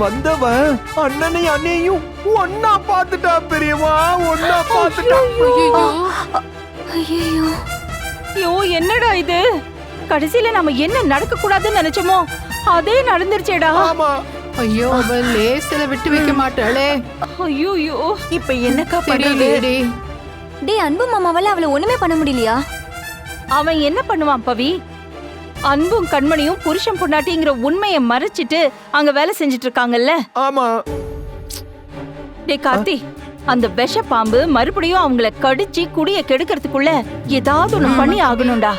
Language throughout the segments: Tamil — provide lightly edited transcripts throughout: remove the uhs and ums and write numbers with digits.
வந்தவன் அண்ணனையும் அண்ணையும் ஒன்னா பாத்துட்டா பெரியவா, ஒன்னா பாத்துட்டா. ஐயோ ஐயோ என்னடா இது? கடைசியில நம்ம என்ன நடக்க கூடாதுன்னு நினைச்சோமோ அதே நடந்துருச்சேடா. ஆமா. ஐயோ அவ லேசில விட்டு வைக்க மாட்டாளே. ஐயோ இப்ப என்னக்கா பண்றது? தெரியலடி. டேய் அன்பு மாமாவால அவளை ஒண்ணுமே பண்ண முடியலையா? அவன் என்ன பண்ணுவான் பவி? அன்பும் கண்மணியும் புருஷன் பொண்டாட்டிங்கிற உண்மையை மறைச்சிட்டு அங்க வேலை செஞ்சுட்டு இருக்காங்கல்ல. ஆமா. டேய் கார்த்தி, அந்த விஷ பாம்பு மறுபடியும் அவங்கள கடிச்சு குடிய கெடுக்கிறதுக்குள்ள ஏதாவது ஒண்ணு பண்ணி ஆகணும்டா.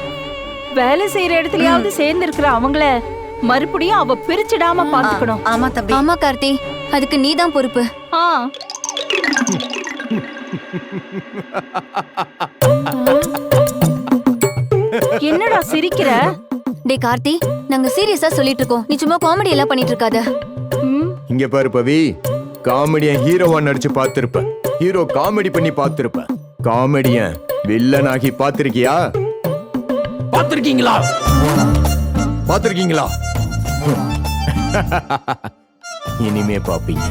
வேலை செய்யற இடத்துலயாவது சேர்ந்து இருக்கிற அவங்கள மறுபடியும் அவ பிரிச்சிடாம பாத்துக்கணும். ஆமா தம்பி. ஆமா கார்த்தி, அதுக்கு நீதான் பொறுப்பு. ஆ என்னடா சிரிக்கிற? டேய் கார்த்தி, நாங்க சீரியஸா சொல்லிட்டு இருக்கோம், நீ சும்மா காமெடி எல்லாம் பண்ணிட்டு இருக்காத. இங்க பாரு பவி, காமெடியன் ஹீரோவா நடிச்சு பார்த்திருப்ப, ஹீரோ காமெடி பண்ணி பார்த்திருப்ப, காமெடியன் வில்லனாகி பார்த்திருக்கியா? பார்த்திருக்கீங்களா? பார்த்திருக்கீங்களா? இனிமே பாப்பீங்க.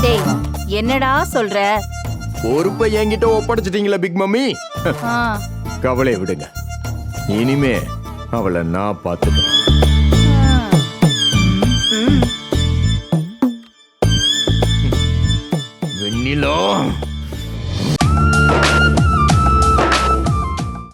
டேய் என்னடா சொல்ற? பொறுப்பை என்கிட்ட ஒப்படைச்சிட்டீங்களா பிக் மம்மி? கவலையை விடுங்க, இனிமே அவளை நான் பார்த்துக்கிறேன்.